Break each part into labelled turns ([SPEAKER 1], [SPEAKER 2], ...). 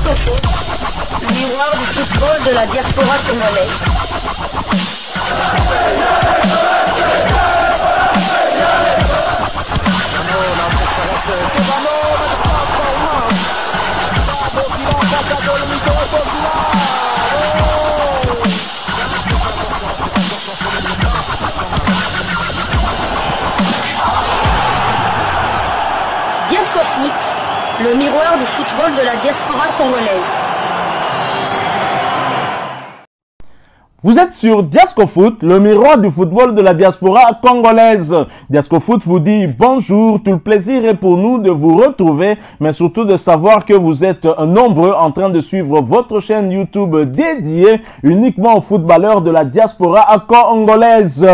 [SPEAKER 1] Diasco Foot, le miroir du football de la diaspora congolaise. Diasco Foot, le miroir du football de la diaspora congolaise.
[SPEAKER 2] Vous êtes sur Diasco Foot, le miroir du football de la diaspora congolaise. Diasco Foot vous dit bonjour, tout le plaisir est pour nous de vous retrouver, mais surtout de savoir que vous êtes nombreux en train de suivre votre chaîne YouTube dédiée uniquement aux footballeurs de la diaspora congolaise.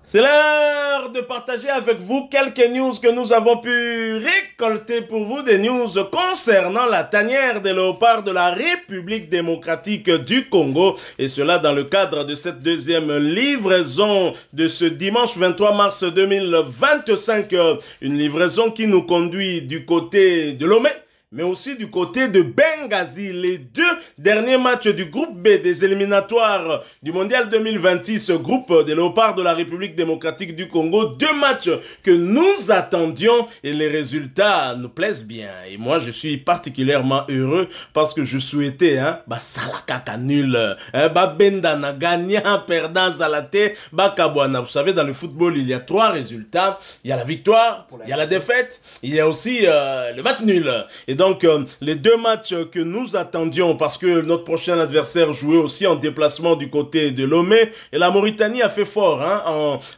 [SPEAKER 3] C'est l'heure de partager avec vous quelques news que nous avons pu récolter pour vous, des news concernant la tanière des léopards de la République démocratique du Congo, et cela dans le cadre de cette deuxième livraison de ce dimanche 23 mars 2025, une livraison qui nous conduit du côté de Lomé, mais aussi du côté de Benghazi. Les deux derniers matchs du groupe B des éliminatoires du Mondial 2026, groupe des léopards de la République démocratique du Congo. Deux matchs que nous attendions et les résultats nous plaisent bien. Et moi, je suis particulièrement heureux parce que je souhaitais, Salakaka nul, Bendana gagnant, perdant, Zalate, Bakabwana. Vous savez, dans le football, il y a trois résultats. Il y a la victoire, il y a la défaite, il y a aussi le match nul. Et donc, les deux matchs que nous attendions, parce que notre prochain adversaire jouait aussi en déplacement du côté de Lomé, et la Mauritanie a fait fort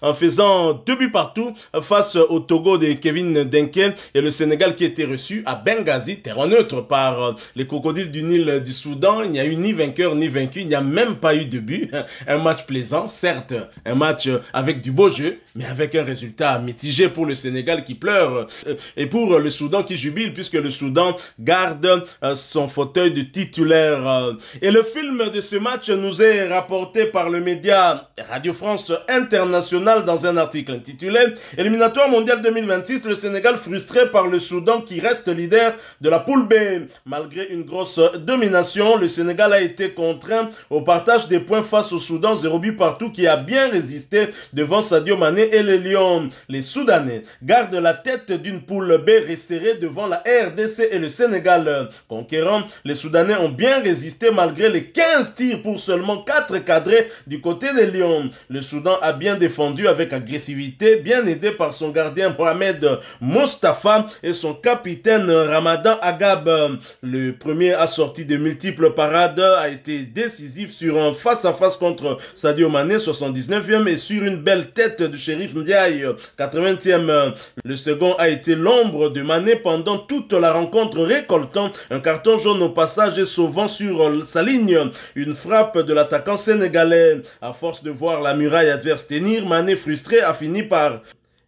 [SPEAKER 3] en faisant 2 buts partout face au Togo de Kevin Denken, et le Sénégal qui était reçu à Benghazi, terrain neutre, par les crocodiles du Nil du Soudan. Il n'y a eu ni vainqueur ni vaincu, il n'y a même pas eu de but. Un match plaisant, certes, un match avec du beau jeu, mais avec un résultat mitigé pour le Sénégal qui pleure, et pour le Soudan qui jubile, puisque le Soudan garde son fauteuil de titulaire. Et le film de ce match nous est rapporté par le média Radio France International dans un article intitulé « Éliminatoire mondial 2026, le Sénégal frustré par le Soudan qui reste leader de la poule B ». Malgré une grosse domination, le Sénégal a été contraint au partage des points face au Soudan, 0 but partout, qui a bien résisté devant Sadio Mané et les Lions. Les Soudanais gardent la tête d'une poule B resserrée devant la RDC et le Sénégal conquérant. Les Soudanais ont bien résisté malgré les 15 tirs pour seulement 4 cadrés du côté des Lions. Le Soudan a bien défendu avec agressivité, bien aidé par son gardien Mohamed Mostafa et son capitaine Ramadan Agab. Le premier assorti de multiples parades a été décisif sur un face-à-face contre Sadio Mané, 79e, et sur une belle tête de Shérif Ndiaye, 80e. Le second a été l'ombre de Mané pendant toute la rencontre, récoltant un carton jaune au passage et sauvant sur sa ligne une frappe de l'attaquant sénégalais. À force de voir la muraille adverse tenir, Mané frustré a fini par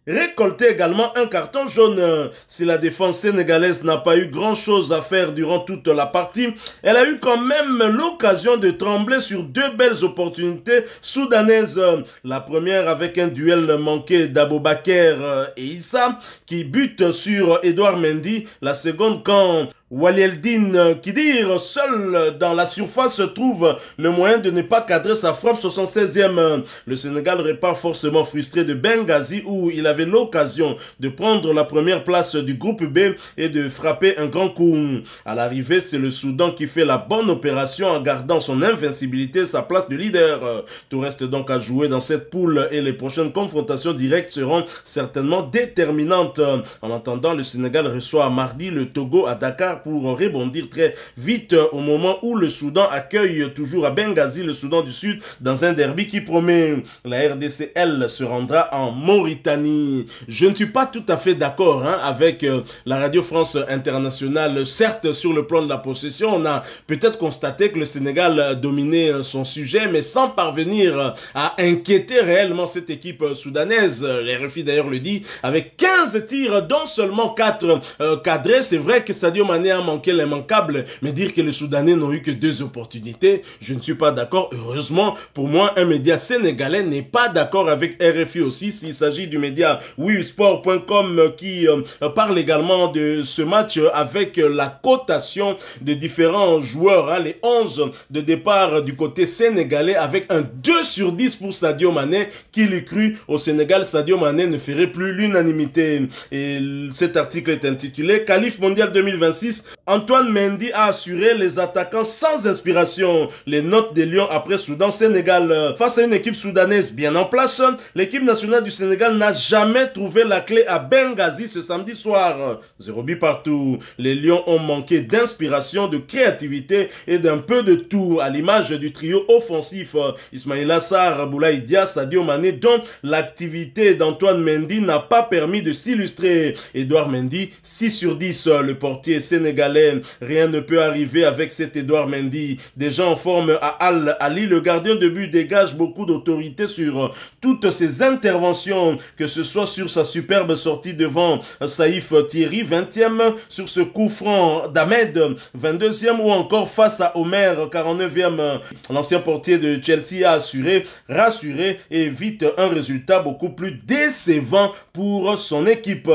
[SPEAKER 3] récolter également un carton jaune. Si la défense sénégalaise n'a pas eu grand chose à faire durant toute la partie, elle a eu quand même l'occasion de trembler sur deux belles opportunités soudanaises. La première avec un duel manqué d'Aboubaker et Issa qui bute sur Edouard Mendy. La seconde quand Walieldine Kidir, seul dans la surface, trouve le moyen de ne pas cadrer sa frappe, 76e. Le Sénégal repart forcément frustré de Benghazi où il avait l'occasion de prendre la première place du groupe B et de frapper un grand coup. À l'arrivée, c'est le Soudan qui fait la bonne opération en gardant son invincibilité, sa place de leader. Tout reste donc à jouer dans cette poule et les prochaines confrontations directes seront certainement déterminantes. En attendant, le Sénégal reçoit mardi le Togo à Dakar pour rebondir très vite au moment où le Soudan accueille toujours à Benghazi le Soudan du Sud dans un derby qui promet. La RDC, elle, se rendra en Mauritanie. Je ne suis pas tout à fait d'accord avec la Radio France Internationale. Certes, sur le plan de la possession, on a peut-être constaté que le Sénégal dominait son sujet, mais sans parvenir à inquiéter réellement cette équipe soudanaise. Les RFI d'ailleurs le dit, avec 15 tirs, dont seulement 4 cadrés. C'est vrai que Sadio Mané Soudanais a manqué l'immanquable, mais dire que les Soudanais n'ont eu que 2 opportunités, je ne suis pas d'accord. Heureusement, pour moi, un média sénégalais n'est pas d'accord avec RFI aussi, s'il s'agit du média wisport.com qui parle également de ce match avec la cotation de différents joueurs, hein, les 11 de départ du côté sénégalais, avec un 2/10 pour Sadio Mané. Qui l'eût cru? Au Sénégal, Sadio Mané ne ferait plus l'unanimité. Et cet article est intitulé Qualif mondial 2026. Antoine Mendy a assuré les attaquants sans inspiration. Les notes des Lions après Soudan-Sénégal. Face à une équipe soudanaise bien en place, l'équipe nationale du Sénégal n'a jamais trouvé la clé à Benghazi ce samedi soir. 0 but partout. Les Lions ont manqué d'inspiration, de créativité et d'un peu de tout, à l'image du trio offensif Ismaïla Sarr, Boulaye Dia, Sadio Mané, dont l'activité d'Antoine Mendy n'a pas permis de s'illustrer. Edouard Mendy, 6/10, le portier sénégalais. Rien ne peut arriver avec cet Edouard Mendy. Déjà en forme à Al Ali, le gardien de but dégage beaucoup d'autorité sur toutes ses interventions, que ce soit sur sa superbe sortie devant Saïf Thierry, 20e, sur ce coup franc d'Ahmed, 22e, ou encore face à Omer, 49e. L'ancien portier de Chelsea a assuré, rassuré et évite un résultat beaucoup plus décevant pour son équipe.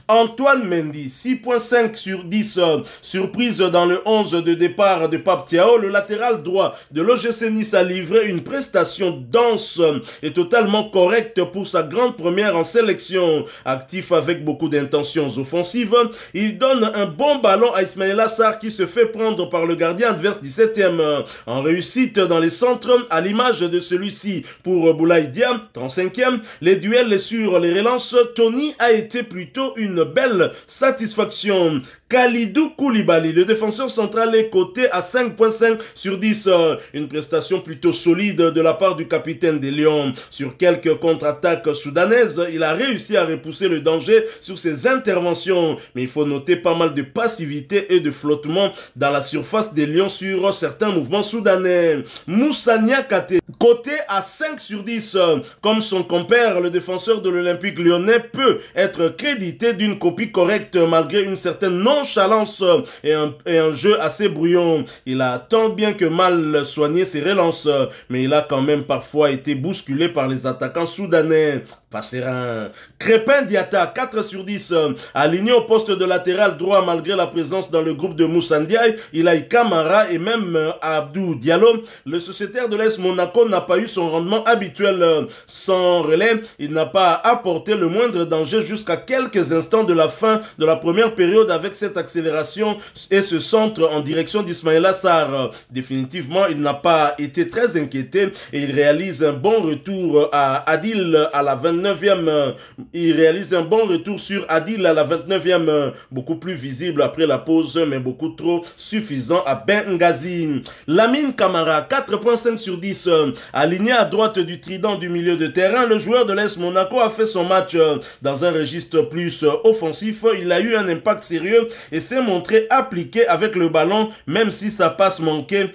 [SPEAKER 3] Antoine Mendy, 6.5/10, surprise dans le 11 de départ de Pape Thiaw. Le latéral droit de l'OGC Nice a livré une prestation dense et totalement correcte pour sa grande première en sélection. Actif avec beaucoup d'intentions offensives, il donne un bon ballon à Ismaïla Sarr qui se fait prendre par le gardien adverse, 17e. En réussite dans les centres, à l'image de celui-ci pour Boulaye Dia, 35e. Les duels sur les relances, Tony a été plutôt une belle satisfaction. Kalidou Koulibaly, le défenseur central, est coté à 5.5/10. Une prestation plutôt solide de la part du capitaine des Lions. Sur quelques contre-attaques soudanaises, il a réussi à repousser le danger sur ses interventions. Mais il faut noter pas mal de passivité et de flottement dans la surface des Lions sur certains mouvements soudanais. Moussa Niakate, coté à 5/10. Comme son compère, le défenseur de l'Olympique lyonnais peut être crédité d'une copie correcte malgré une certaine nonchalance et un jeu assez brouillon. Il a tant bien que mal soigné ses relances, mais il a quand même parfois été bousculé par les attaquants soudanais. Pas serein. Crépin Diatta, 4/10, aligné au poste de latéral droit malgré la présence dans le groupe de Moussa Ndiaye, Ilaï Kamara et même Abdou Diallo. Le sociétaire de l'AS Monaco n'a pas eu son rendement habituel. Sans relais, il n'a pas apporté le moindre danger jusqu'à quelques instants de la fin de la première période avec cette accélération et ce centre en direction d'Ismaïla Sarr. Définitivement, il n'a pas été très inquiété et il réalise un bon retour à Adil à la 29e. Il réalise un bon retour sur Adil à la 29e. Beaucoup plus visible après la pause, mais beaucoup trop suffisant à Benghazi. Lamine Camara, 4.5/10. Aligné à droite du trident du milieu de terrain, le joueur de l'AS Monaco a fait son match dans un registre plus offensif. Il a eu un impact sérieux et s'est montré appliqué avec le ballon, même si sa passe manquée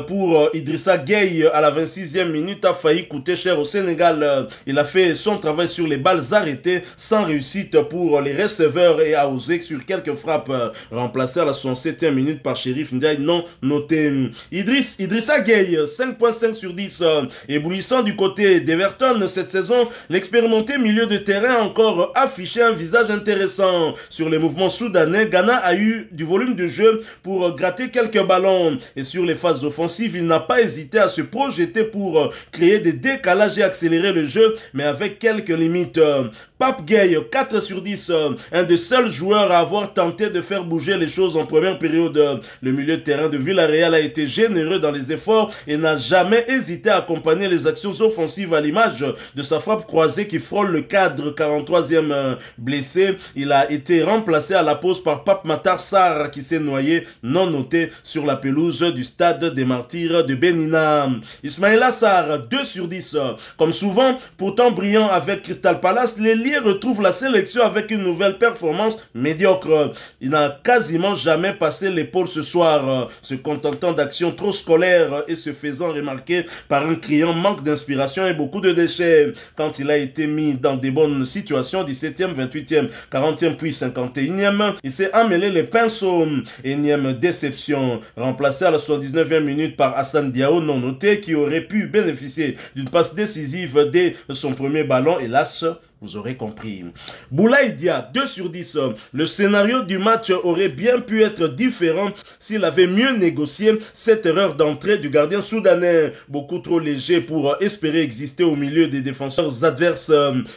[SPEAKER 3] pour Idrissa Gueye à la 26e minute a failli coûter cher au Sénégal. Il a fait son travail sur les balles arrêtées sans réussite pour les receveurs et a osé sur quelques frappes remplacées à la 67e minute par Chérif Ndiaye non noté. Idrissa Gueye, 5.5/10, éblouissant du côté d'Everton cette saison. L'expérimenté milieu de terrain a encore affiché un visage intéressant. Sur les mouvements soudanais, Ghana a eu du volume de jeu pour gratter quelques ballons et sur les phases offensives, il n'a pas hésité à se projeter pour créer des décalages et accélérer le jeu, mais avec quelques limites. Pape Gueye, 4/10, un des seuls joueurs à avoir tenté de faire bouger les choses en première période. Le milieu de terrain de Villarreal a été généreux dans les efforts et n'a jamais hésité à accompagner les actions offensives à l'image de sa frappe croisée qui frôle le cadre. 43e blessé. Il a été remplacé à la pause par Pape Matar Sarr qui s'est noyé non noté sur la pelouse du stade des Martyrs de Benina. Ismaïla Sarr, 2/10. Comme souvent, pourtant brillant avec Crystal Palace, les retrouve la sélection avec une nouvelle performance médiocre. Il n'a quasiment jamais passé l'épaule ce soir, se contentant d'actions trop scolaires et se faisant remarquer par un criant manque d'inspiration et beaucoup de déchets. Quand il a été mis dans des bonnes situations, 17e, 28e, 40e puis 51e, il s'est emmêlé les Pinso. Énième déception, remplacé à la 79e minute par Hassan Diao, non noté, qui aurait pu bénéficier d'une passe décisive dès son premier ballon. Hélas, vous aurez compris. Boulaye Dia, 2 sur 10. Le scénario du match aurait bien pu être différent s'il avait mieux négocié cette erreur d'entrée du gardien soudanais. Beaucoup trop léger pour espérer exister au milieu des défenseurs adverses.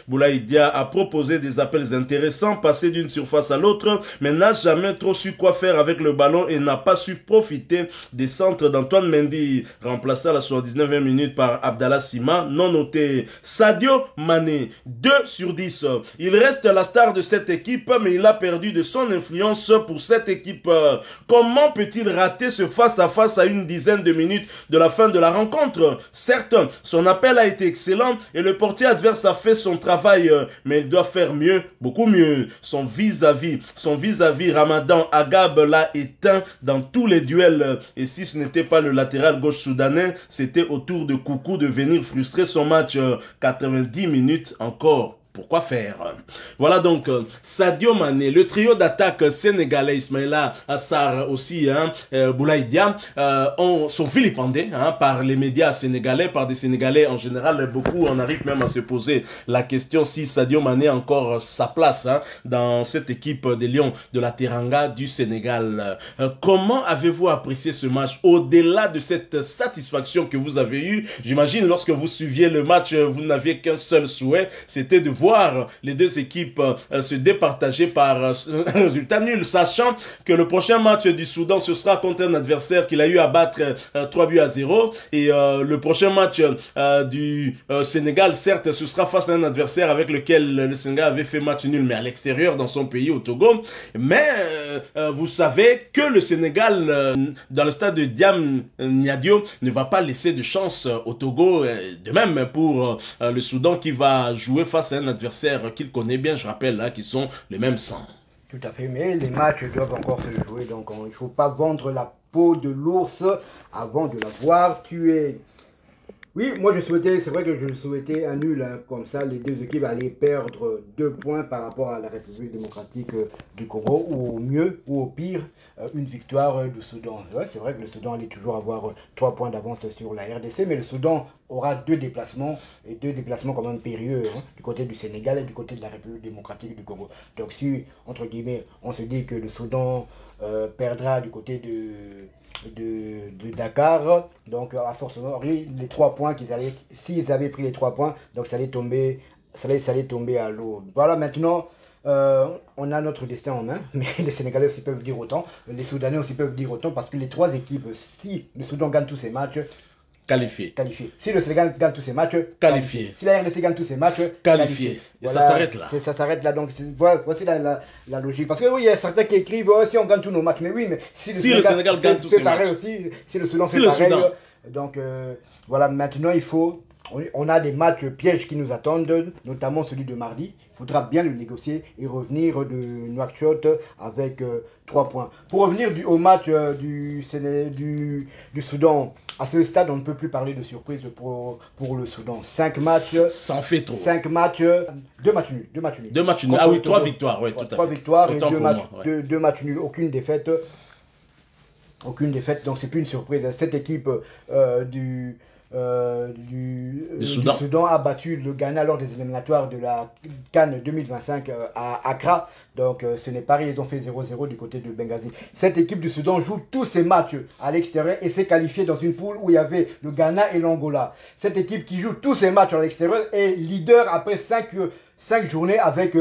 [SPEAKER 3] Boulaye Dia a proposé des appels intéressants, passé d'une surface à l'autre, mais n'a jamais trop su quoi faire avec le ballon et n'a pas su profiter des centres d'Antoine Mendy. Remplacé à la 79e minute par Abdallah Sima, non noté. Sadio Mané, 2 sur 10. Il reste la star de cette équipe, mais il a perdu de son influence pour cette équipe. Comment peut-il rater ce face-à-face à une dizaine de minutes de la fin de la rencontre? Certes, son appel a été excellent et le portier adverse a fait son travail, mais il doit faire mieux, beaucoup mieux. Son vis-à-vis Ramadan Agab l'a éteint dans tous les duels. Et si ce n'était pas le latéral gauche soudanais, c'était au tour de Coucou de venir frustrer son match. 90 minutes encore. Pourquoi faire? Voilà donc Sadio Mané, le trio d'attaque sénégalais, Ismaïla Assar aussi, Boulaye Dia, sont vilipendés par les médias sénégalais, par des Sénégalais en général. Beaucoup en arrivent même à se poser la question si Sadio Mané a encore sa place dans cette équipe des Lions de la Teranga du Sénégal. Comment avez-vous apprécié ce match? Au-delà de cette satisfaction que vous avez eue, j'imagine lorsque vous suiviez le match, vous n'aviez qu'un seul souhait, c'était de voir les deux équipes se départager par un résultat nul, sachant que le prochain match du Soudan, ce sera contre un adversaire qu'il a eu à battre 3-0, et le prochain match du Sénégal, certes, ce sera face à un adversaire avec lequel le Sénégal avait fait match nul, mais à l'extérieur, dans son pays, au Togo. Mais vous savez que le Sénégal, dans le stade de Diam Niadio, ne va pas laisser de chance au Togo, de même pour le Soudan qui va jouer face à un adversaire qu'il connaît bien, je rappelle, qu'ils sont les mêmes sangs.
[SPEAKER 4] Tout à fait, mais les matchs doivent encore se jouer, donc il ne faut pas vendre la peau de l'ours avant de l'avoir tué. Oui, moi c'est vrai que je souhaitais un nul, comme ça les deux équipes allaient perdre 2 points par rapport à la République démocratique du Congo, ou au mieux, ou au pire, une victoire du Soudan. Ouais, c'est vrai que le Soudan allait toujours avoir 3 points d'avance sur la RDC, mais le Soudan aura 2 déplacements, et 2 déplacements quand même périlleux, du côté du Sénégal et du côté de la République démocratique du Congo. Donc si, entre guillemets, on se dit que le Soudan perdra du côté de Dakar, donc à fortiori les 3 points s'ils avaient pris les 3 points, donc ça allait tomber à l'eau. Voilà, maintenant on a notre destin en main, mais les Sénégalais aussi peuvent dire autant, les Soudanais aussi peuvent dire autant, parce que les 3 équipes, si le Soudan gagne tous ses matchs,
[SPEAKER 3] qualifié.
[SPEAKER 4] Si le Sénégal gagne tous ses matchs,
[SPEAKER 3] qualifié.
[SPEAKER 4] Si la RDC gagne tous ses matchs,
[SPEAKER 3] qualifié. Et voilà, ça s'arrête là.
[SPEAKER 4] Ça s'arrête là, donc voici la logique. Parce que oui, il y a certains qui écrivent si on gagne tous nos matchs, mais oui, mais si
[SPEAKER 3] le Sénégal gagne tous ses matchs
[SPEAKER 4] aussi, si le Soudan fait pareil, donc voilà, maintenant on a des matchs pièges qui nous attendent, notamment celui de mardi. Il faudra bien le négocier et revenir de Nouakchott avec 3 points. Pour revenir au match du Soudan, à ce stade, on ne peut plus parler de surprise pour le Soudan. 5 matchs.
[SPEAKER 3] Ça en fait trop.
[SPEAKER 4] 5 matchs, 2 matchs nuls.
[SPEAKER 3] 2 matchs nuls. Ah oui, 3 victoires. Ouais, tout à fait.
[SPEAKER 4] 3 victoires et 2 matchs nuls. Aucune défaite. Donc c'est plus une surprise. Cette équipe du Soudan a battu le Ghana lors des éliminatoires de la CAN 2025 à Accra. Donc ce n'est pas rien, ils ont fait 0-0 du côté de Benghazi. Cette équipe du Soudan joue tous ses matchs à l'extérieur et s'est qualifiée dans une poule où il y avait le Ghana et l'Angola. Cette équipe qui joue tous ses matchs à l'extérieur est leader après 5 journées avec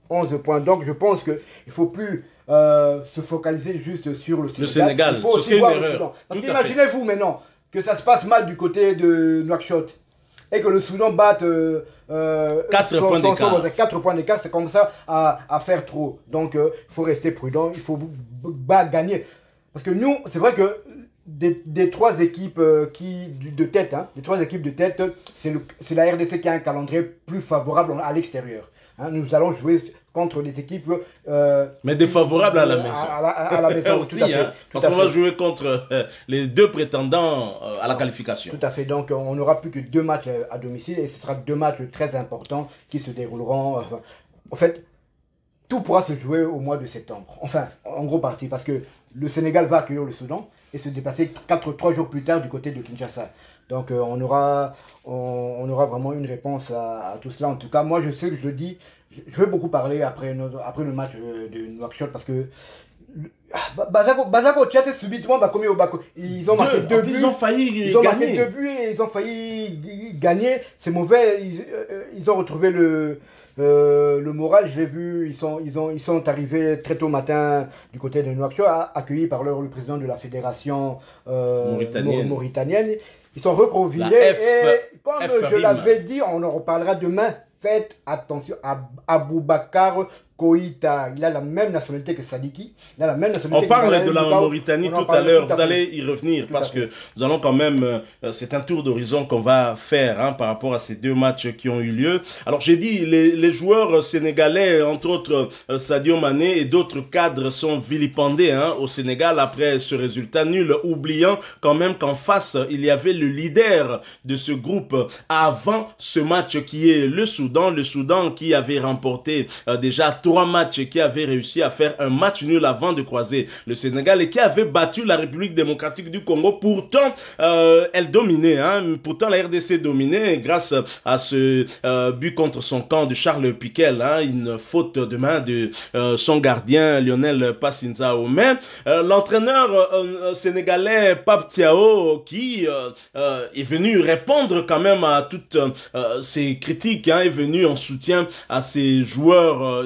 [SPEAKER 4] 11 points. Donc je pense qu'il ne faut plus se focaliser juste sur le
[SPEAKER 3] Sénégal.
[SPEAKER 4] Il faut aussi voir le Soudan. Parce qu'imaginez-vous maintenant que ça se passe mal du côté de Nouakchott et que le Soudan batte
[SPEAKER 3] 4 points d'écart.
[SPEAKER 4] 4 points d'écart, c'est comme ça à faire trop. Donc il faut rester prudent, il faut gagner. Parce que nous, c'est vrai que des 3 équipes de tête, les 3 équipes de tête, c'est la RDC qui a un calendrier plus favorable à l'extérieur. Nous allons jouer contre des équipes
[SPEAKER 3] mais défavorables à la maison.
[SPEAKER 4] À la maison
[SPEAKER 3] aussi, parce qu'on va jouer contre les 2 prétendants à la qualification.
[SPEAKER 4] Tout à fait, donc on n'aura plus que 2 matchs à domicile et ce sera 2 matchs très importants qui se dérouleront. En fait, tout pourra se jouer au mois de septembre. Enfin, en gros partie, parce que le Sénégal va accueillir le Soudan et se déplacer 3 jours plus tard du côté de Kinshasa. Donc on aura vraiment une réponse à tout cela. En tout cas, moi je sais que je le dis, je vais beaucoup parler après le match de Nouakchott parce que Bazako Tchad subitement commis au Bako. Ils ont marqué 2 buts.
[SPEAKER 3] Ils ont failli
[SPEAKER 4] gagner. Marqué 2 buts et ils ont failli gagner. C'est mauvais. Ils ont retrouvé le moral. Je l'ai vu. Ils sont arrivés très tôt matin du côté de Nouakchott, accueillis par le président de la fédération mauritanienne. Ils sont recroquevillés et comme je l'avais dit, on en reparlera demain. Faites attention à Aboubakar Koïta. Il a la même nationalité que Sadiki. Il a la même nationalité.
[SPEAKER 3] On parle de la Mauritanie tout à l'heure. Vous allez y revenir parce que nous allons quand même. C'est un tour d'horizon qu'on va faire par rapport à ces 2 matchs qui ont eu lieu. Alors j'ai dit les joueurs sénégalais, entre autres Sadio Mané et d'autres cadres sont vilipendés au Sénégal après ce résultat nul, oubliant quand même qu'en face il y avait le leader de ce groupe avant ce match qui est le Soudan. Le Soudan qui avait remporté déjà 3 matchs, qui avait réussi à faire un match nul avant de croiser le Sénégal et qui avait battu la République démocratique du Congo. Pourtant, elle dominait. Pourtant, la RDC dominait grâce à ce but contre son camp de Charles Piquel. Une faute de main de son gardien Lionel Passinzao. Mais l'entraîneur sénégalais Pape Thiaw qui est venu répondre quand même à toutes ces critiques, est venu en soutien à ses joueurs,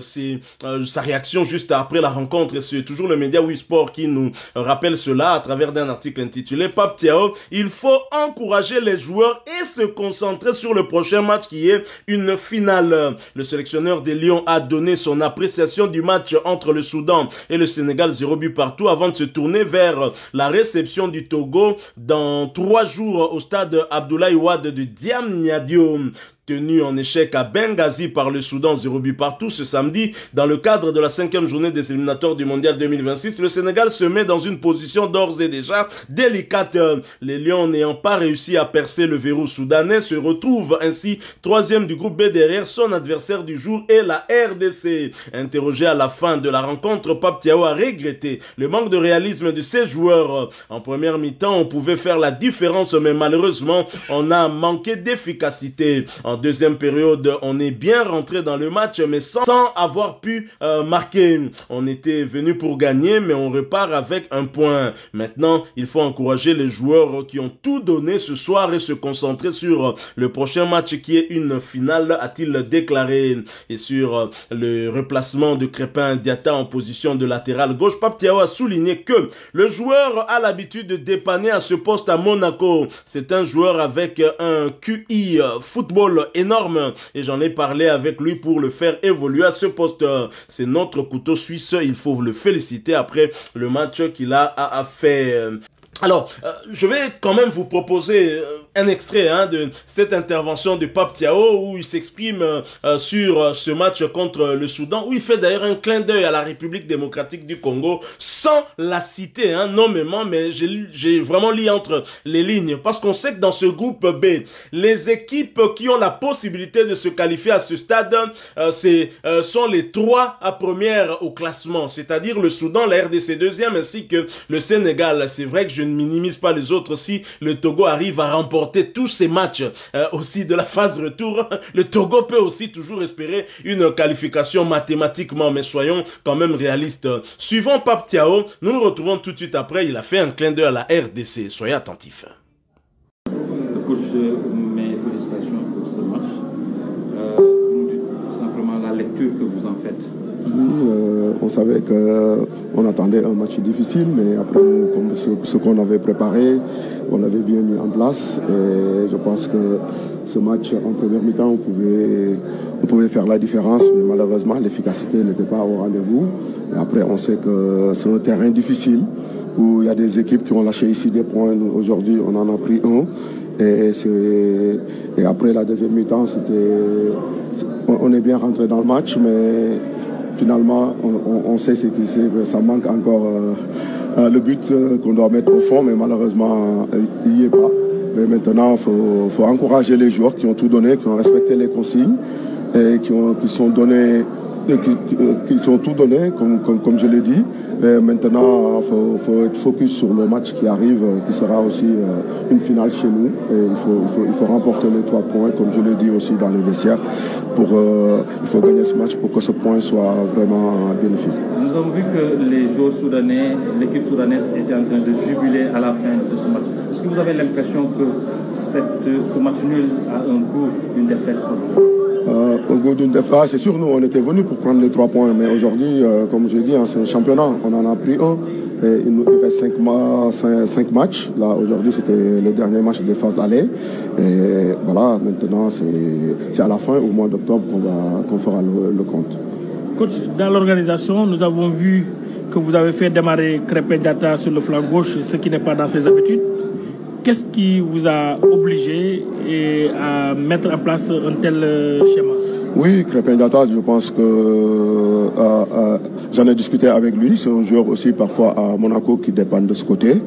[SPEAKER 3] sa réaction juste après la rencontre. Et c'est toujours le média Wisport qui nous rappelle cela à travers d'un article intitulé Pape Thiaw, il faut encourager les joueurs et se concentrer sur le prochain match qui est une finale. Le sélectionneur des Lions a donné son appréciation du match entre le Soudan et le Sénégal, 0 but partout, avant de se tourner vers la réception du Togo dans 3 jours au stade Abdoulaye Wade de Diamniadio. Tenu en échec à Benghazi par le Soudan, 0 but partout ce samedi. Dans le cadre de la 5e journée des éliminatoires du Mondial 2026, le Sénégal se met dans une position d'ores et déjà délicate. Les Lions n'ayant pas réussi à percer le verrou soudanais se retrouvent ainsi 3e du groupe B derrière son adversaire du jour et la RDC. Interrogé à la fin de la rencontre, Pape Thiaw a regretté le manque de réalisme de ses joueurs. En première mi-temps, on pouvait faire la différence, mais malheureusement, on a manqué d'efficacité. En deuxième période, on est bien rentré dans le match, mais sans avoir pu marquer. On était venu pour gagner, mais on repart avec 1 point. Maintenant, il faut encourager les joueurs qui ont tout donné ce soir et se concentrer sur le prochain match qui est une finale, a-t-il déclaré. Et sur le replacement de Crépin Diatta en position de latéral gauche, Pape Thiaw a souligné que le joueur a l'habitude de dépanner à ce poste à Monaco. C'est un joueur avec un QI football énorme et j'en ai parlé avec lui pour le faire évoluer à ce poste. C'est notre couteau suisse, il faut le féliciter après le match qu'il a fait. Alors, je vais quand même vous proposer un extrait de cette intervention de Pape Thiaw où il s'exprime sur ce match contre le Soudan, où il fait d'ailleurs un clin d'œil à la République démocratique du Congo sans la citer nommément, mais j'ai vraiment lu entre les lignes parce qu'on sait que dans ce groupe B, les équipes qui ont la possibilité de se qualifier à ce stade sont les 3 premières au classement, c'est-à-dire le Soudan, la RDC 2e ainsi que le Sénégal. C'est vrai que je ne minimise pas les autres. Si le Togo arrive à remporter tous ces matchs aussi de la phase retour, le Togo peut aussi toujours espérer une qualification mathématiquement, mais soyons quand même réalistes. Suivant Pape Thiaw, nous nous retrouvons tout de suite après. Il a fait un clin d'œil à la RDC. Soyez attentifs.
[SPEAKER 5] Coach, mes félicitations pour ce match. Vous nous dites tout simplement la lecture que vous en faites.
[SPEAKER 6] On savait qu'on attendait un match difficile, mais après, comme ce qu'on avait préparé, on l'avait bien mis en place. Et je pense que ce match, en première mi-temps, on pouvait faire la différence, mais malheureusement, l'efficacité n'était pas au rendez-vous. Et après, on sait que c'est un terrain difficile, où il y a des équipes qui ont lâché ici des points. Aujourd'hui, on en a pris 1. Et après la deuxième mi-temps, on est bien rentré dans le match, mais finalement, on sait ce qui c'est, que ça manque encore le but qu'on doit mettre au fond, mais malheureusement, il n'y est pas. Mais maintenant, il faut encourager les joueurs qui ont tout donné, qui ont respecté les consignes et qui sont donnés qui ont tout donné, comme je l'ai dit. Et maintenant, il faut être focus sur le match qui arrive, qui sera aussi une finale chez nous. Et il faut remporter les 3 points, comme je l'ai dit aussi dans les vestiaires. Il faut gagner ce match pour que ce point soit vraiment bénéfique.
[SPEAKER 5] Nous avons vu que les joueurs soudanais, l'équipe soudanaise était en train de jubiler à la fin de ce match. Est-ce que vous avez l'impression que ce match nul a un goût d'une défaite?
[SPEAKER 6] Au goût d'une défaite, c'est sûr, nous on était venus pour prendre les 3 points, mais aujourd'hui, comme je l'ai dit, c'est un championnat, on en a pris un. Et il nous reste 5 matchs. Là, aujourd'hui, c'était le dernier match de phase aller. Et voilà, maintenant, c'est à la fin, au mois d'octobre, qu'on fera le compte.
[SPEAKER 7] Coach, dans l'organisation, nous avons vu que vous avez fait démarrer Krépin Diatta sur le flanc gauche, ce qui n'est pas dans ses habitudes. Qu'est-ce qui vous a obligé à mettre en place un tel schéma?
[SPEAKER 6] Oui, Krépin Diatta, je pense que j'en ai discuté avec lui. C'est un joueur aussi parfois à Monaco qui dépend de ce côté,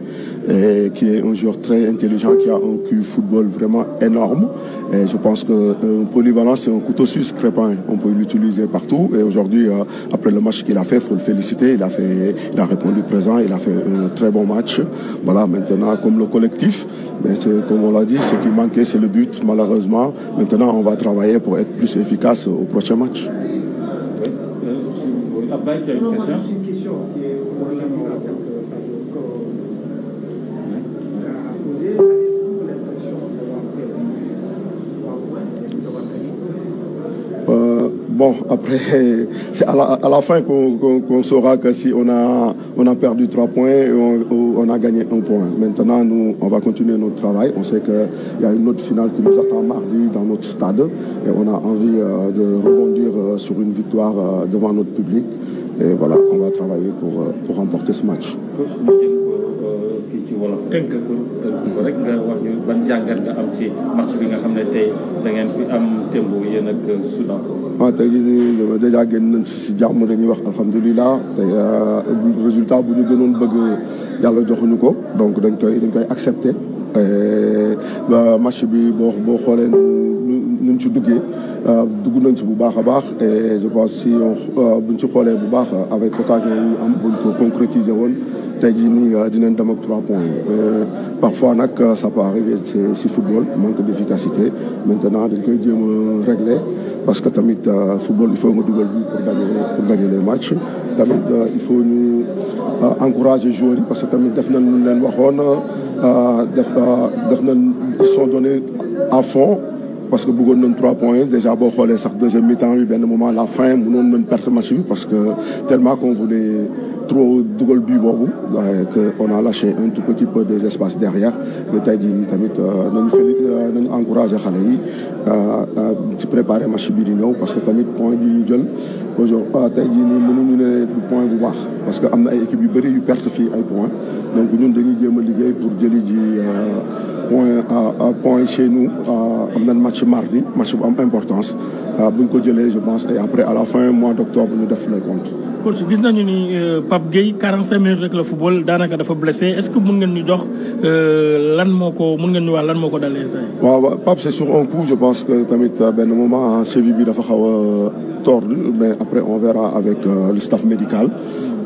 [SPEAKER 6] et qui est un joueur très intelligent, qui a un QI football vraiment énorme. Et je pense que polyvalent, c'est un couteau suisse, Krépin. On peut l'utiliser partout. Et aujourd'hui, après le match qu'il a fait, il faut le féliciter. Il a répondu présent, il a fait un très bon match. Voilà, maintenant, comme le collectif, mais comme on l'a dit, ce qui manquait, c'est le but, malheureusement. Maintenant, on va travailler pour être plus efficace au prochain match.
[SPEAKER 5] Après, il y a une question.
[SPEAKER 8] Une question qui est relative à cette posé. Avez-vous l'impression d'avoir perdu 3 points?
[SPEAKER 6] Bon, après, c'est à la fin qu'on saura que si on a perdu 3 points et on a gagné 1 point. Maintenant, nous, on va continuer notre travail. On sait qu'il y a une autre finale qui nous attend mardi dans notre stade. Et on a envie de rebondir sur une victoire devant notre public. Et voilà, on va travailler pour remporter ce match.
[SPEAKER 5] rek nga wax ñu ban jàngat nga am ci match bi nga xam ne tey da ngeen fi am tembo yéen ak Soudan.
[SPEAKER 6] waaw tey jii nii dèjà génn nañ si jàmm dañuy wax alhamdulilah tey résultat bu ñu gënoon bëgg yàlla joxuñu ko donc dañ koy accepter. ba match bi boo xoolee ñu ci duggee dugg nañ ci bu baax a baax et je pense si buñ ci xoolee bu baax avec occasion yi am buñ ko concrétiser woon tey jii nii dinañ dem ak 3 points. Parfois nag ça peut arriver si football manque d'efficacité maintenant dañ koy jéem a régler parce que tamit football il faut nga dugal bi pour gagner les matchs tamit il faut ñu encourager joueurs yi parce que tamit def nañ lu leen waxoon def nañ ils sont donnés à fond parce que bëggoon nañ 3 points déjà boo xoolee sax deuxième mi-temps bi benn moment la fin mënoon nañ perdre match bi parce que tellement qu'on voulait trop dugal but boobu que on a lâché un tout petit peu des espaces derrière mais tey jii nii tamit nañu encourager xale yi ci préparer match bi di ñëw parce que tamit point bi ñu jël aujourd'hui tey jii nii mënuñu ne du point bu baax parce que am na ay équipes yu bëri yu perte fii ay points donc ñun dañuy jéem a liggéey pour jëli ji point chez nous am nañ match mardi match bu am importance bu ñu ko jëlee je pense et après à la fin mois d'octobre ñu def les comptes.
[SPEAKER 7] coach gis nañu ni Pape Gueye 45 minutes rek la football daanaka dafa blessé est-ce que mën ngeen ñu jox mën ngeen ñu wax lan moo ko dalee say.
[SPEAKER 6] waaw Pape c'est sur un coup je pense que tamit benn moment cheville bi dafa xaw a tordu mais après on verra avec le staff médical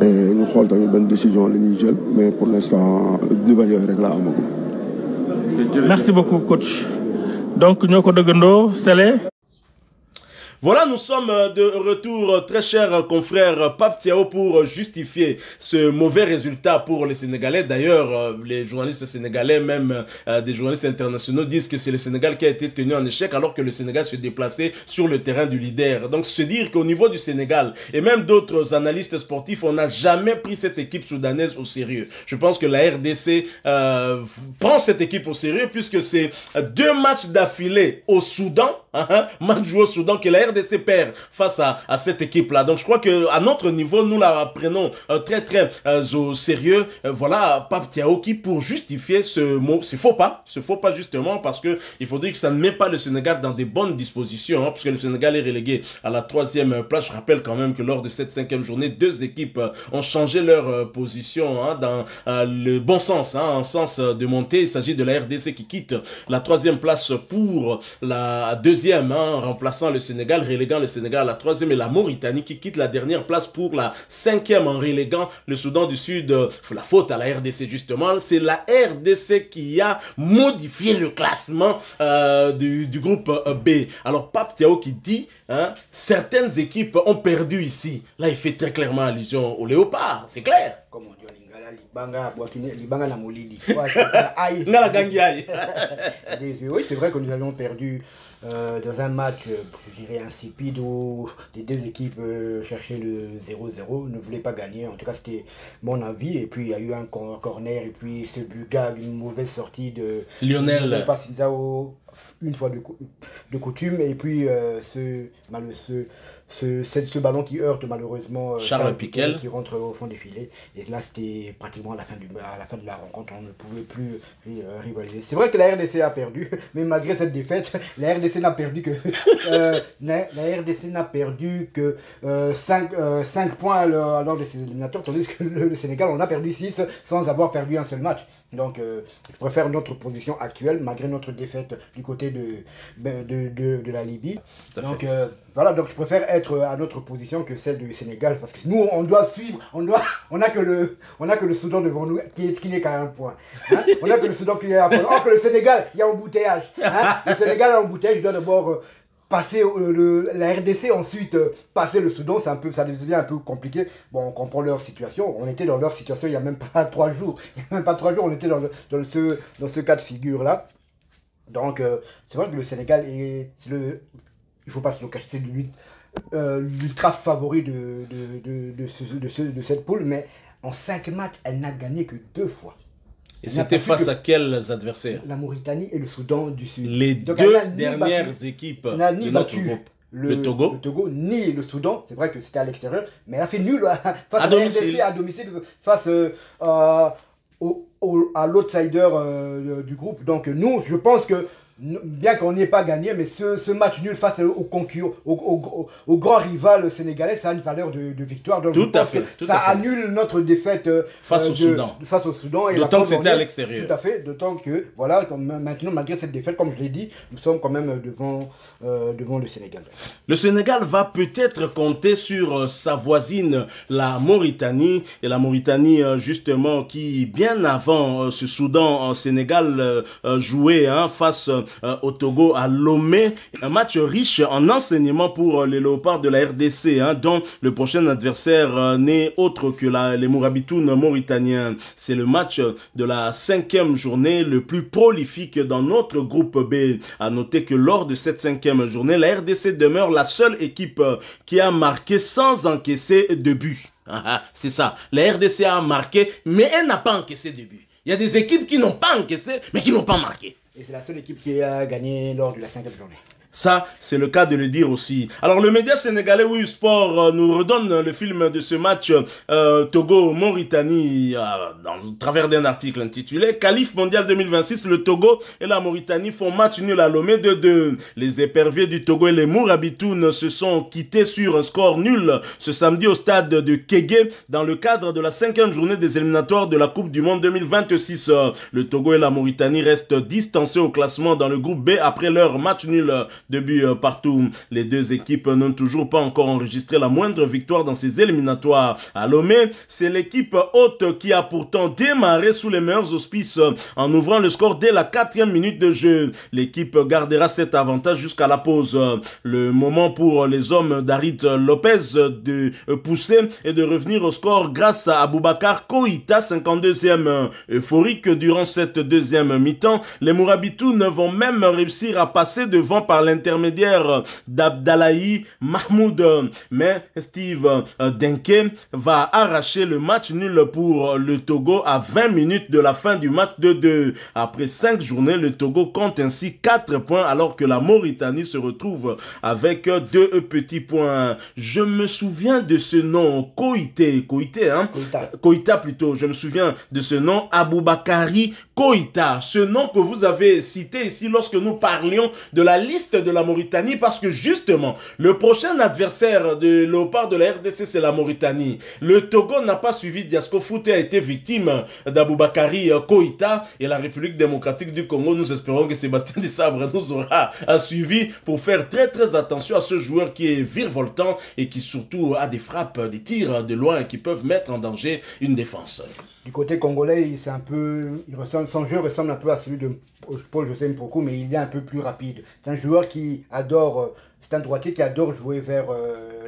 [SPEAKER 6] et ñu xool tamit benn décision la ñuy jël mais pour l'instant nouvelle yooyu rek laa amagum.
[SPEAKER 7] Merci beaucoup coach donc ñoo ko dëggandoo Sélé.
[SPEAKER 3] Voilà, nous sommes de retour, très cher confrère Pape Thiaw, pour justifier ce mauvais résultat pour les Sénégalais. D'ailleurs, les journalistes sénégalais, même des journalistes internationaux, disent que c'est le Sénégal qui a été tenu en échec alors que le Sénégal se déplaçait sur le terrain du leader. Donc, se dire qu'au niveau du Sénégal, et même d'autres analystes sportifs, on n'a jamais pris cette équipe soudanaise au sérieux. Je pense que la RDC prend cette équipe au sérieux puisque c'est 2 matchs d'affilée au Soudan, match joué au Soudan, que la RDC perd face à cette équipe-là. Donc je crois qu'à notre niveau, nous la prenons très au sérieux. Voilà, Pape Thiaw qui, pour justifier ce faux pas justement, parce que il faut dire que ça ne met pas le Sénégal dans des bonnes dispositions, puisque le Sénégal est relégué à la 3e place. Je rappelle quand même que lors de cette 5e journée, 2 équipes ont changé leur position dans le bon sens, en sens de montée. Il s'agit de la RDC qui quitte la 3e place pour la 2e, remplaçant le Sénégal. Sénégal, reléguant le Sénégal à la 3e, et la Mauritanie qui quitte la dernière place pour la 5e en reléguant le Soudan du Sud. La faute à la RDC justement, c'est la RDC qui a modifié le classement du groupe B. Alors Pape Thiaw qui dit, hein, certaines équipes ont perdu ici. Là il fait très clairement allusion au léopard, c'est clair.
[SPEAKER 4] Comme on dit en lingala, libanga na molili. Oui, c'est vrai que nous avions perdu dans un match, je dirais, insipide où les deux équipes cherchaient le 0-0, ne voulaient pas gagner. En tout cas, c'était mon avis. Et puis, il y a eu un corner et puis ce but gag, une mauvaise sortie de
[SPEAKER 3] Lionel.
[SPEAKER 4] Une fois de coutume. Et puis, ce ballon qui heurte malheureusement
[SPEAKER 3] Charles Piquel
[SPEAKER 4] qui rentre au fond des filets. Et là, c'était pratiquement à la fin de la rencontre. On ne pouvait plus rivaliser. C'est vrai que la RDC a perdu, mais malgré cette défaite, la RDC n'a perdu que, la RDC n'a perdu que 5 points lors de ses éliminatoires, tandis que le Sénégal en a perdu 6 sans avoir perdu un seul match. Donc, je préfère notre position actuelle, malgré notre défaite du côté de la Libye. Donc, voilà, donc je préfère être à notre position que celle du Sénégal, parce que nous, on doit suivre, on a que le Soudan devant nous, qui n'est qu'à un point. Hein? On a que le Soudan qui est à un point. Or que le Sénégal, il y a embouteillage. Hein? Le Sénégal a embouteillage, il doit d'abord passer la RDC, ensuite passer le Soudan, ça devient un peu compliqué. Bon, on comprend leur situation. On était dans leur situation il n'y a même pas 3 jours. Il n'y a même pas 3 jours, on était dans ce cas de figure-là. Donc, c'est vrai que le Sénégal est il ne faut pas se le cacher, c'est l'ultra favori de cette poule, mais en 5 matchs, elle n'a gagné que 2 fois.
[SPEAKER 3] Et c'était face à quels adversaires?
[SPEAKER 4] La Mauritanie et le Soudan du Sud.
[SPEAKER 3] Les deux dernières équipes de notre groupe. Le Togo.
[SPEAKER 4] Le Togo, ni le Soudan. C'est vrai que c'était à l'extérieur, mais elle a fait nul face
[SPEAKER 3] à domicile.
[SPEAKER 4] À domicile face à l'outsider du groupe. Donc nous, je pense que bien qu'on n'ait pas gagné, mais ce match nul face au concurrent, au grand rival sénégalais, ça a une valeur de victoire. Donc
[SPEAKER 3] tout à fait.
[SPEAKER 4] Ça annule notre défaite
[SPEAKER 3] face au Soudan.
[SPEAKER 4] Face au Soudan.
[SPEAKER 3] D'autant que c'était à l'extérieur.
[SPEAKER 4] Tout à fait. D'autant que, voilà, maintenant, malgré cette défaite, comme je l'ai dit, nous sommes quand même devant le Sénégal.
[SPEAKER 3] Le Sénégal va peut-être compter sur sa voisine, la Mauritanie. Et la Mauritanie, justement, qui, bien avant ce Soudan-Sénégal, jouait face au Togo à Lomé, un match riche en enseignements pour les léopards de la RDC, dont le prochain adversaire n'est autre que les Mourabitounes mauritaniens. C'est le match de la 5e journée, le plus prolifique dans notre groupe B. À noter que lors de cette 5e journée, la RDC demeure la seule équipe qui a marqué sans encaisser de but. C'est ça, la RDC a marqué, mais elle n'a pas encaissé de but. Il y a des équipes qui n'ont pas encaissé, mais qui n'ont pas marqué.
[SPEAKER 4] Et c'est la seule équipe qui a gagné lors de la 5e journée.
[SPEAKER 3] Ça, c'est le cas de le dire aussi. Alors, le média sénégalais Wii Sport nous redonne le film de ce match Togo-Mauritanie dans le travers d'un article intitulé « Qualif mondial 2026, le Togo et la Mauritanie font match nul à Lomé 2-2 ». Les éperviers du Togo et les Mourabitounes se sont quittés sur un score nul ce samedi au stade de Kégué dans le cadre de la 5e journée des éliminatoires de la Coupe du Monde 2026. Le Togo et la Mauritanie restent distancés au classement dans le groupe B après leur match nul de buts partout. Les deux équipes n'ont toujours pas encore enregistré la moindre victoire dans ces éliminatoires. À Lomé, c'est l'équipe hôte qui a pourtant démarré sous les meilleurs auspices en ouvrant le score dès la 4e minute de jeu. L'équipe gardera cet avantage jusqu'à la pause. Le moment pour les hommes d'Harit Lopez de pousser et de revenir au score grâce à Aboubacar Koïta, 52e. Euphorique durant cette deuxième mi-temps, les Mourabitounes vont même réussir à passer devant par l'intermédiaire d'Abdallahi Mahmoud. Mais Steve Denke va arracher le match nul pour le Togo à 20 minutes de la fin du match de 2. Après 5 journées, le Togo compte ainsi 4 points alors que la Mauritanie se retrouve avec 2 petits points. Je me souviens de ce nom, Koïta plutôt. Je me souviens de ce nom, Aboubakari Koïta. Ce nom que vous avez cité ici lorsque nous parlions de la liste de la Mauritanie parce que justement, le prochain adversaire de Léopard de la RDC, c'est la Mauritanie. Le Togo n'a pas suivi Diasco Foot et a été victime d'Aboubakari Koïta et la République démocratique du Congo. Nous espérons que Sébastien Desabre nous aura suivi pour faire très attention à ce joueur qui est virevoltant et qui surtout a des frappes, des tirs de loin qui peuvent mettre en danger une défense.
[SPEAKER 4] Du côté congolais, c'est un peu, son jeu ressemble un peu à celui de Paul José Mpoku, mais il est un peu plus rapide. C'est un joueur qui adore, c'est un droitier qui adore jouer vers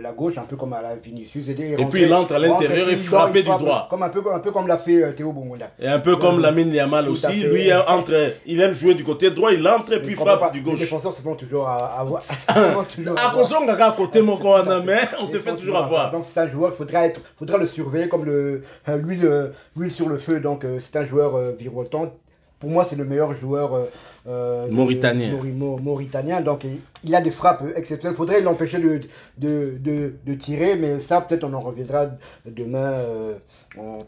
[SPEAKER 4] la gauche, un peu comme à la Vinicius.
[SPEAKER 3] Et puis il entre à l'intérieur et frappe du droit.
[SPEAKER 4] Un peu comme l'a fait Théo Bongonda.
[SPEAKER 3] Et un peu comme Lamine Yamal aussi. Lui, il aime jouer du côté droit, il entre et puis frappe du gauche.
[SPEAKER 4] Les défenseurs se font toujours avoir.
[SPEAKER 3] À côté mon mais on se fait toujours avoir.
[SPEAKER 4] Donc c'est un joueur, il faudra le surveiller comme l'huile sur le feu. Donc c'est un joueur virevoltant. Pour moi, c'est le meilleur joueur mauritanien. Donc, il a des frappes exceptionnelles. Il faudrait l'empêcher de tirer, mais ça, peut-être, on en reviendra demain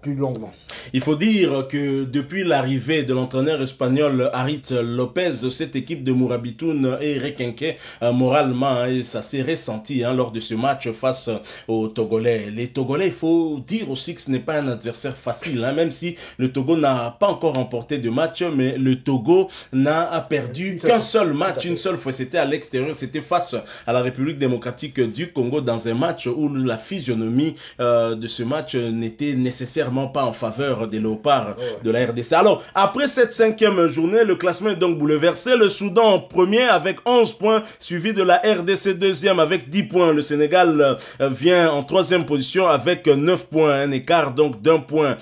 [SPEAKER 4] plus longuement.
[SPEAKER 3] Il faut dire que depuis l'arrivée de l'entraîneur espagnol Arit Lopez, cette équipe de Mourabitoun est requinquée moralement et ça s'est ressenti lors de ce match face aux Togolais. Les Togolais, il faut dire aussi que ce n'est pas un adversaire facile, même si le Togo n'a pas encore remporté de match, mais le Togo n'a perdu qu'un seul match, une seule fois, c'était à l'extérieur, c'était face à la République démocratique du Congo dans un match où la physionomie de ce match n'était nécessairement pas en faveur des Léopards de la RDC. Alors, après cette 5e journée, le classement est donc bouleversé. Le Soudan en premier avec 11 points, suivi de la RDC deuxième avec 10 points. Le Sénégal vient en 3e position avec 9 points, un écart donc d'1 point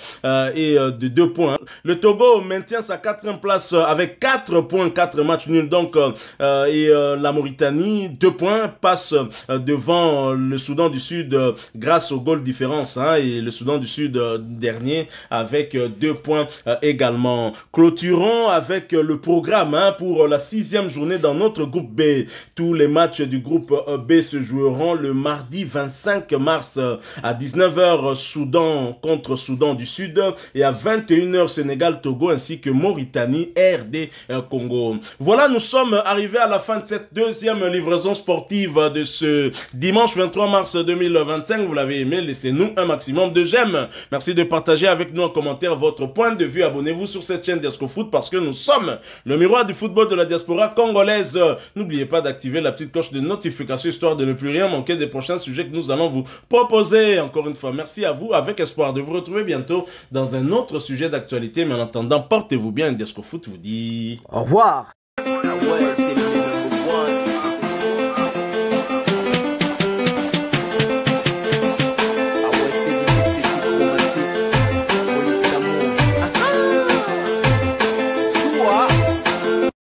[SPEAKER 3] et de 2 points. Le Togo maintient sa 4e place avec 4 points, 4 matchs nuls donc la Mauritanie, 2 points, passe devant le Soudan du Sud grâce au goal différence et le Soudan du Sud dernier avec 2 points également. Clôturons avec le programme pour la 6e journée dans notre groupe B. Tous les matchs du groupe B se joueront le mardi 25 mars à 19h Soudan contre Soudan du Sud et à 21h Sénégal-Togo ainsi que Mauritanie RD Congo. Voilà, nous sommes arrivés à la fin de cette 2e livraison sportive de ce dimanche 23 mars 2025. Vous l'avez aimé, laissez-nous un maximum de j'aime. Merci de partager avec nous en commentaire votre point de vue. Abonnez-vous sur cette chaîne Diasco Foot parce que nous sommes le miroir du football de la diaspora congolaise. N'oubliez pas d'activer la petite cloche de notification histoire de ne plus rien manquer des prochains sujets que nous allons vous proposer. Encore une fois, merci à vous avec espoir de vous retrouver bientôt dans un autre sujet d'actualité. Mais en attendant, portez-vous bien. Diasco Foot vous dit
[SPEAKER 4] au revoir.